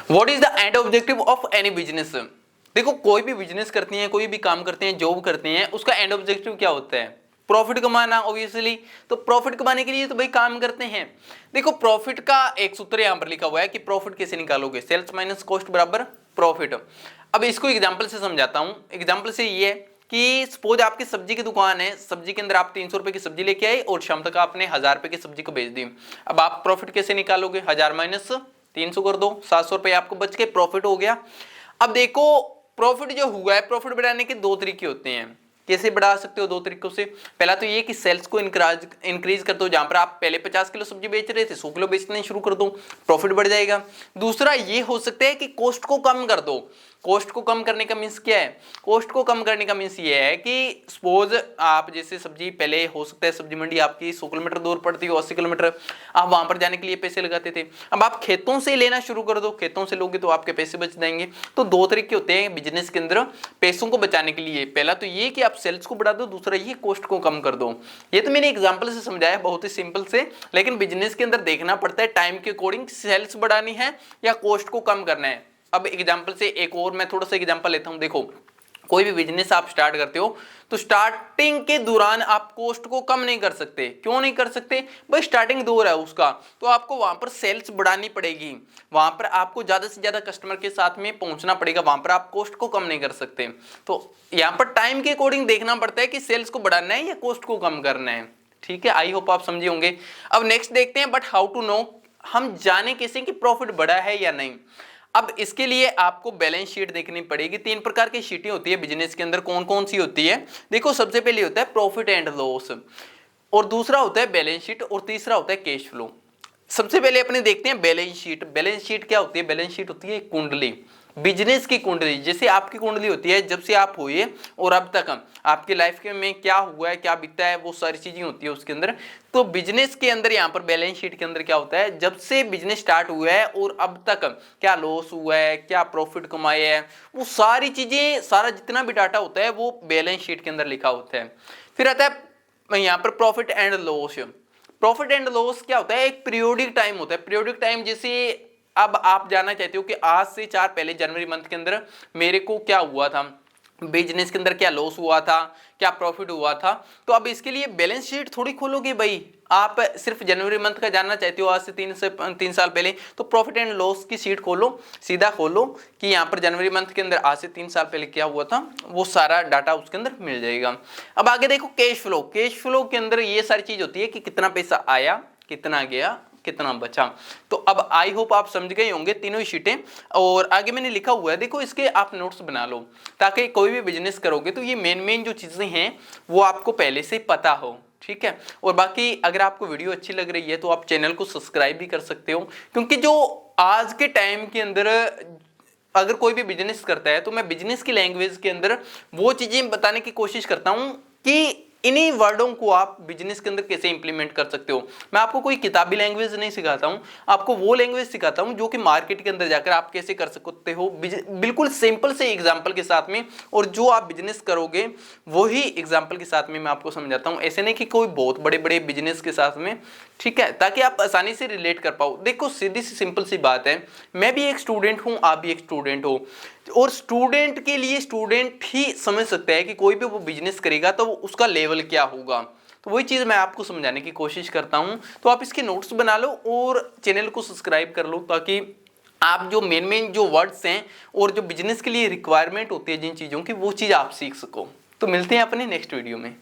What is the end objective of any business. देखो कोई भी बिजनेस करते हैं, कोई भी काम करते हैं, जॉब करते हैं, उसका एंड ऑब्जेक्टिव क्या होता है? प्रॉफिट कमाना ऑब्वियसली। तो प्रॉफिट कमाने के लिए तो भाई काम करते हैं। देखो प्रॉफिट का एक सूत्र यहां पर लिखा हुआ है कि प्रॉफिट कैसे निकालोगे, सेल्स माइनस कॉस्ट बराबर प्रॉफिट। अब इसको एग्जांपल से समझाता हूं। एग्जांपल से ये है कि सपोज आपकी सब्जी की दुकान है, सब्जी के अंदर आप 300 रुपए की सब्जी लेके आए और शाम तक आपने 1000 रुपए की सब्जी को बेच दी। अब आप प्रॉफिट कैसे निकालोगे? 1000 माइनस 300 कर दो, 700 रुपए आपको बच के प्रॉफिट हो गया। अब देखो प्रॉफिट जो हुआ है, प्रॉफिट बढ़ाने के दो तरीके होते हैं। कैसे बढ़ा सकते हो? दो तरीकों से। पहला तो ये कि सेल्स को इंक्रीज कर दो। जहां पर आप पहले 50 किलो सब्जी बेच रहे थे 100 किलो बेचने शुरू कर दो, प्रॉफिट बढ़ जाएगा। दूसरा ये हो सकता है कि कॉस्ट को कम कर दो। कॉस्ट को कम करने का मीन्स क्या है? कॉस्ट को कम करने का मीन्स ये है कि सपोज आप जैसे सब्जी, पहले हो सकता है सब्जी मंडी आपकी 100 किलोमीटर दूर पड़ती हो, 80 किलोमीटर, आप वहां पर जाने के लिए पैसे लगाते थे। अब आप खेतों से लेना शुरू कर दो, खेतों से लोगे तो आपके पैसे बच जाएंगे। तो दो तरीके होते हैं बिजनेस के अंदर पैसों को बचाने के लिए। पहला तो ये कि आप सेल्स को बढ़ा दो, दूसरा ये कॉस्ट को कम कर दो। ये तो मैंने एग्जांपल से समझाया, बहुत ही सिंपल से, लेकिन बिजनेस के अंदर देखना पड़ता है टाइम के अकॉर्डिंग सेल्स बढ़ानी है या कॉस्ट को कम करना है। अब एग्जांपल से एक और मैं थोड़ा सा एग्जांपल लेता हूं। देखो कोई भी बिजनेस आप स्टार्ट करते हो तो स्टार्टिंग के दौरान आप कॉस्ट को कम नहीं कर सकते। क्यों नहीं कर सकते भाई? स्टार्टिंग दौर है उसका, तो आपको वहां पर सेल्स बढ़ानी पड़ेगी, वहां पर आपको ज्यादा से ज्यादा कस्टमर के साथ में पहुंचना पड़ेगा, वहां पर आप कॉस्ट को कम नहीं कर सकते। तो यहां पर टाइम के अकॉर्डिंग देखना पड़ता है कि सेल्स को बढ़ाना है या कॉस्ट को कम करना है। ठीक है, आई होप आप समझे होंगे। अब नेक्स्ट देखते हैं, बट हाउ टू नो, हम जाने कैसे कि प्रॉफिट बढ़ा है या नहीं। अब इसके लिए आपको बैलेंस शीट देखनी पड़ेगी। तीन प्रकार की शीटें होती है बिजनेस के अंदर। कौन कौन सी होती है? देखो सबसे पहले होता है प्रॉफिट एंड लॉस, और दूसरा होता है बैलेंस शीट, और तीसरा होता है कैश फ्लो। सबसे पहले अपने देखते हैं बैलेंस शीट। बैलेंस शीट क्या होती है? बैलेंस शीट होती है कुंडली, बिजनेस की कुंडली। जैसे आपकी कुंडली होती है जब से आप हुए और अब तक आपकी लाइफ के में क्या हुआ है, क्या बीता है, वो सारी चीजें होती है उसके अंदर। तो बिजनेस के अंदर यहाँ पर बैलेंस शीट के अंदर क्या होता है, जब से बिजनेस स्टार्ट हुआ है और अब तक क्या लॉस हुआ है, क्या प्रॉफिट कमाया है, वो सारी चीजें, सारा जितना भी डाटा होता है वो बैलेंस शीट के अंदर लिखा होता है। फिर आता है यहाँ पर profit and loss. Profit and loss क्या होता है? एक पीरियोडिक टाइम होता है। पीरियोडिक टाइम जैसे अब आप जानना चाहते हो कि आज से 4 पहले जनवरी मंथ के अंदर मेरे को क्या हुआ था, बिजनेस के अंदर क्या लॉस हुआ था, क्या प्रॉफिट हुआ था। तो अब इसके लिए बैलेंस शीट थोड़ी खोलोगे भाई, आप सिर्फ जनवरी मंथ का जानना चाहते हो आज से 3 साल पहले, तो प्रॉफिट एंड लॉस की शीट खोलो, सीधा खोलो कि यहाँ पर जनवरी मंथ के अंदर आज से 3 साल पहले क्या हुआ था, वो सारा डाटा उसके अंदर मिल जाएगा। अब आगे देखो कैश फ्लो। कैश फ्लो के अंदर ये सारी चीज होती है कि कितना पैसा आया, कितना गया, कितना बचा। तो अब आई होप आप समझ गए होंगे तीनों ही शीटें। और आगे मैंने लिखा हुआ है, देखो इसके आप नोट्स बना लो ताकि कोई भी बिजनेस करोगे तो ये मेन जो चीजें हैं वो आपको पहले से पता हो। ठीक है, और बाकी अगर आपको वीडियो अच्छी लग रही है तो आप चैनल को सब्सक्राइब भी कर सकते हो, क्योंकि जो आज के टाइम के अंदर अगर कोई भी बिजनेस करता है तो मैं बिजनेस की लैंग्वेज के अंदर वो चीजें बताने की कोशिश करता हूं कि इन्हीं वर्डों को आप बिजनेस के अंदर कैसे इंप्लीमेंट कर सकते हो। मैं आपको कोई किताबी लैंग्वेज नहीं सिखाता हूं, आपको वो लैंग्वेज सिखाता हूं जो कि मार्केट के अंदर जाकर आप कैसे कर सकते हो, बिल्कुल सिंपल से एग्जांपल के साथ में। और जो आप बिजनेस करोगे वही एग्जांपल के साथ में मैं आपको समझाता हूं, ऐसे नहीं कि कोई बहुत बड़े बड़े बिजनेस के साथ में। ठीक है, ताकि आप आसानी से रिलेट कर पाओ। देखो सीधी सी सिंपल सी बात है, मैं भी एक स्टूडेंट हूं, आप भी एक स्टूडेंट हो, और स्टूडेंट के लिए स्टूडेंट ही समझ सकता है कि कोई भी वो बिजनेस करेगा तो उसका लेवल क्या होगा। तो वही चीज मैं आपको समझाने की कोशिश करता हूं। तो आप इसके नोट्स बना लो और चैनल को सब्सक्राइब कर लो, ताकि आप जो मेन जो वर्ड्स हैं और जो बिजनेस के लिए रिक्वायरमेंट होती है जिन चीजों की, वो चीज आप सीख सको। तो मिलते हैं अपने नेक्स्ट वीडियो में।